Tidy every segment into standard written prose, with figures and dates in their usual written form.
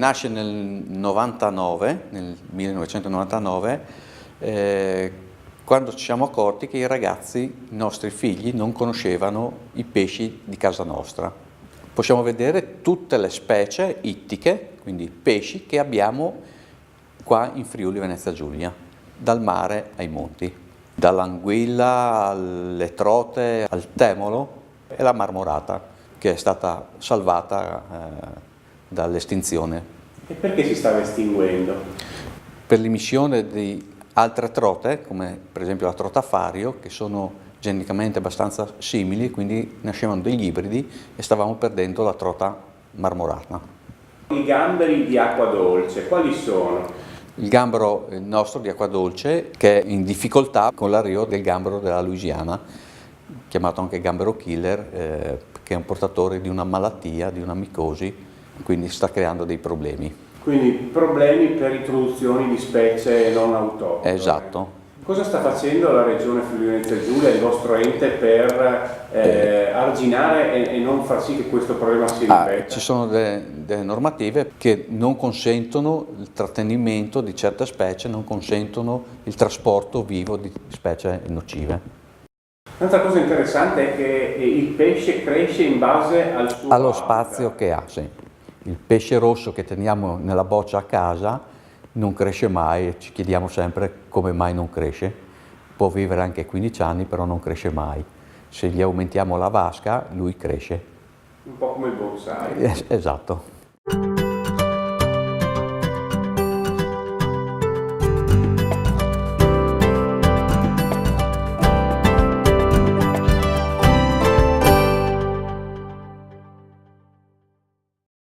Nasce nel 99, nel 1999, quando ci siamo accorti che i ragazzi, i nostri figli, non conoscevano i pesci di casa nostra. Possiamo vedere tutte le specie ittiche, quindi pesci, che abbiamo qua in Friuli Venezia Giulia, dal mare ai monti, dall'anguilla alle trote al temolo e la marmorata, che è stata salvata dall'estinzione. E perché si stava estinguendo? Per l'immissione di altre trote, come per esempio la trota fario, che sono geneticamente abbastanza simili, quindi nascevano degli ibridi e stavamo perdendo la trota marmorata. I gamberi di acqua dolce, quali sono? Il gambero nostro di acqua dolce, che è in difficoltà con l'arrivo del gambero della Louisiana, chiamato anche gambero killer, che è un portatore di una malattia, di una micosi, quindi sta creando dei problemi. Quindi problemi per introduzioni di specie non autoctone. Esatto. Cosa sta facendo la Regione Friuli Venezia Giulia, il vostro ente, per arginare e non far sì che questo problema si ripeta? Ci sono delle normative che non consentono il trattenimento di certe specie, non consentono il trasporto vivo di specie nocive. Un'altra cosa interessante è che il pesce cresce in base al suo Allo habitat. spazio che ha, sì. Il pesce rosso che teniamo nella boccia a casa non cresce mai e ci chiediamo sempre come mai non cresce. Può vivere anche 15 anni, però non cresce mai. Se gli aumentiamo la vasca, lui cresce. Un po' come il bonsai. Esatto.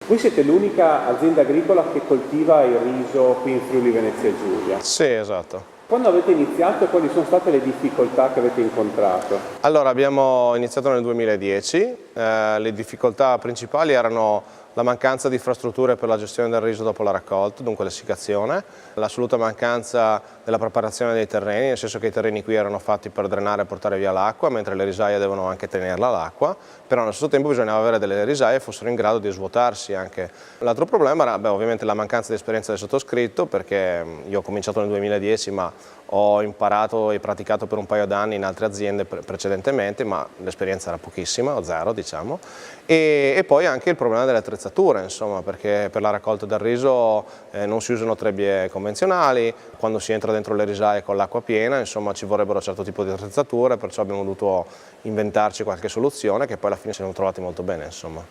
Voi siete l'unica azienda agricola che coltiva il riso qui in Friuli Venezia Giulia. Sì, esatto. Quando avete iniziato, quali sono state le difficoltà che avete incontrato? Allora, abbiamo iniziato nel 2010, le difficoltà principali erano la mancanza di infrastrutture per la gestione del riso dopo la raccolta, dunque l'essiccazione, l'assoluta mancanza della preparazione dei terreni, nel senso che i terreni qui erano fatti per drenare e portare via l'acqua, mentre le risaie devono anche tenerla l'acqua, però allo stesso tempo bisognava avere delle risaie che fossero in grado di svuotarsi anche. L'altro problema era ovviamente la mancanza di esperienza del sottoscritto, perché io ho cominciato nel 2010 ma ho imparato e praticato per un paio d'anni in altre aziende precedentemente, ma l'esperienza era pochissima, o zero diciamo, e poi anche il problema delle attrezzature, insomma, perché per la raccolta del riso non si usano trebbie convenzionali, quando si entra dentro le risaie con l'acqua piena, insomma ci vorrebbero un certo tipo di attrezzature, perciò abbiamo dovuto inventarci qualche soluzione che poi alla fine ci siamo trovati molto bene, insomma.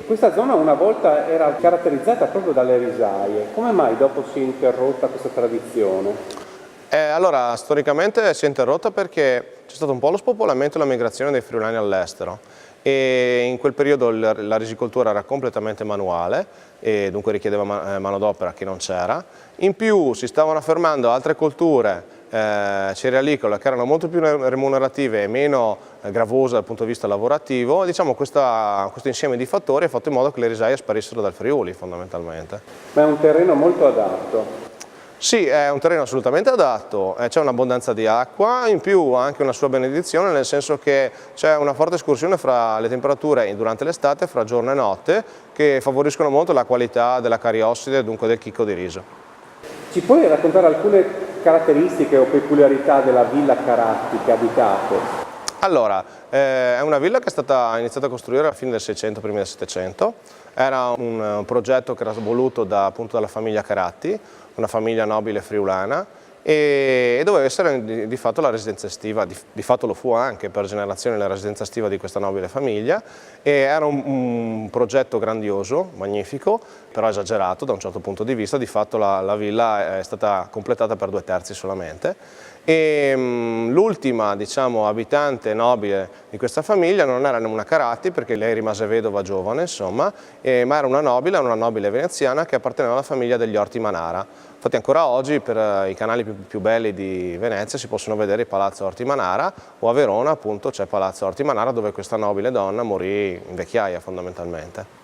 Questa zona una volta era caratterizzata proprio dalle risaie, come mai dopo si è interrotta questa tradizione? Allora, storicamente si è interrotta perché c'è stato un po' lo spopolamento e la migrazione dei friulani all'estero e in quel periodo la risicoltura era completamente manuale e dunque richiedeva manodopera che non c'era. In più si stavano affermando altre colture cerealicole che erano molto più remunerative e meno gravose dal punto di vista lavorativo. Diciamo questo insieme di fattori ha fatto in modo che le risaie sparissero dal Friuli fondamentalmente. Ma è un terreno molto adatto. Sì, è un terreno assolutamente adatto, c'è un'abbondanza di acqua, in più ha anche una sua benedizione, nel senso che c'è una forte escursione fra le temperature durante l'estate, fra giorno e notte, che favoriscono molto la qualità della cariosside e dunque del chicco di riso. Ci puoi raccontare alcune caratteristiche o peculiarità della Villa Caratti che abitate? Allora, è una villa che è stata iniziata a costruire alla fine del 600, primi del 700, era un progetto che era voluto appunto dalla famiglia Caratti, una famiglia nobile friulana, e doveva essere di fatto la residenza estiva, di fatto lo fu anche per generazioni la residenza estiva di questa nobile famiglia, e era un progetto grandioso, magnifico, però esagerato da un certo punto di vista. Di fatto la villa è stata completata per 2/3 solamente, e l'ultima, diciamo, abitante nobile di questa famiglia non era una Caratti, perché lei rimase vedova giovane, insomma, ma era una nobile veneziana che apparteneva alla famiglia degli Orti Manara. Infatti ancora oggi per i canali più belli di Venezia si possono vedere il Palazzo Orti Manara, o a Verona appunto c'è Palazzo Orti Manara, dove questa nobile donna morì in vecchiaia fondamentalmente.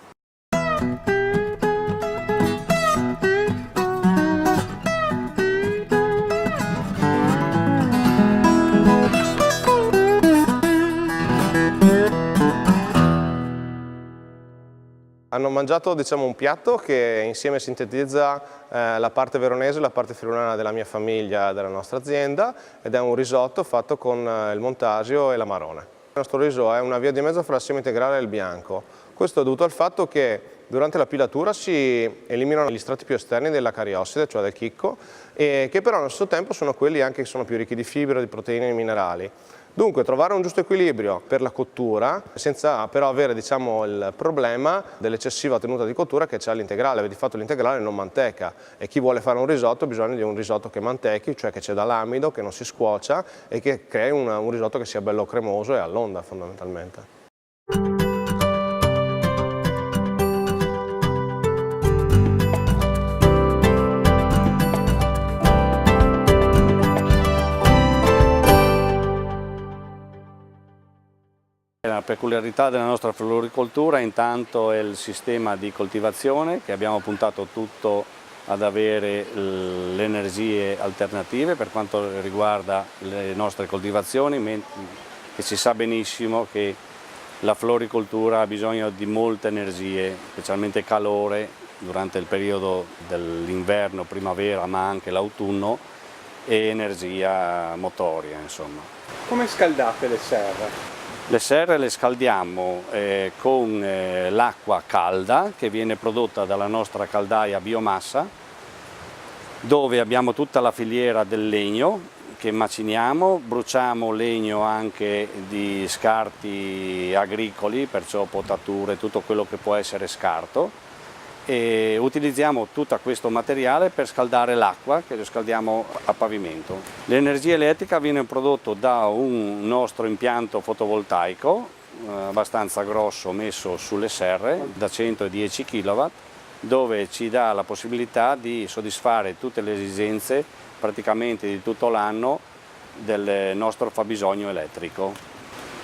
Hanno mangiato, diciamo, un piatto che insieme sintetizza la parte veronese e la parte friulana della mia famiglia, della nostra azienda, ed è un risotto fatto con il montasio e l'amarone. Il nostro riso è una via di mezzo fra il semi integrale e il bianco. Questo è dovuto al fatto che durante la pilatura si eliminano gli strati più esterni della cariosside, cioè del chicco, e che però allo stesso tempo sono quelli anche che sono più ricchi di fibra, di proteine e di minerali. Dunque trovare un giusto equilibrio per la cottura senza però avere, diciamo, il problema dell'eccessiva tenuta di cottura che c'è all'integrale. Di fatto l'integrale non manteca e chi vuole fare un risotto ha bisogno di un risotto che mantechi, cioè che c'è l'amido, che non si scuocia e che crei un risotto che sia bello cremoso e all'onda fondamentalmente. La peculiarità della nostra floricoltura intanto è il sistema di coltivazione, che abbiamo puntato tutto ad avere le energie alternative per quanto riguarda le nostre coltivazioni, che si sa benissimo che la floricoltura ha bisogno di molte energie, specialmente calore durante il periodo dell'inverno, primavera, ma anche l'autunno, e energia motoria, insomma. Come scaldate le serre? Le serre le scaldiamo con l'acqua calda che viene prodotta dalla nostra caldaia a biomassa, dove abbiamo tutta la filiera del legno che maciniamo, bruciamo legno anche di scarti agricoli, perciò potature, tutto quello che può essere scarto, e utilizziamo tutto questo materiale per scaldare l'acqua che lo scaldiamo a pavimento. L'energia elettrica viene prodotta da un nostro impianto fotovoltaico abbastanza grosso messo sulle serre da 110 kW, dove ci dà la possibilità di soddisfare tutte le esigenze praticamente di tutto l'anno del nostro fabbisogno elettrico.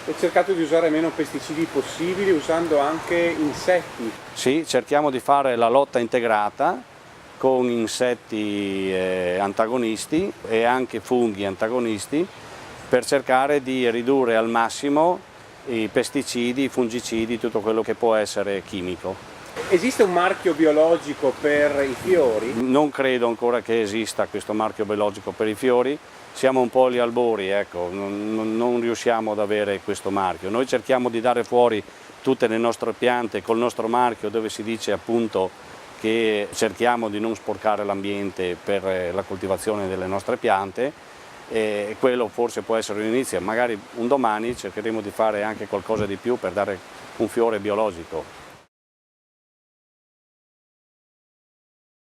E cercate di usare meno pesticidi possibili usando anche insetti? Sì, cerchiamo di fare la lotta integrata con insetti antagonisti e anche funghi antagonisti per cercare di ridurre al massimo i pesticidi, i fungicidi, tutto quello che può essere chimico. Esiste un marchio biologico per i fiori? Non credo ancora che esista questo marchio biologico per i fiori. Siamo un po' agli albori, ecco, non riusciamo ad avere questo marchio. Noi cerchiamo di dare fuori tutte le nostre piante col nostro marchio, dove si dice appunto che cerchiamo di non sporcare l'ambiente per la coltivazione delle nostre piante, e quello forse può essere un inizio. Magari un domani cercheremo di fare anche qualcosa di più per dare un fiore biologico.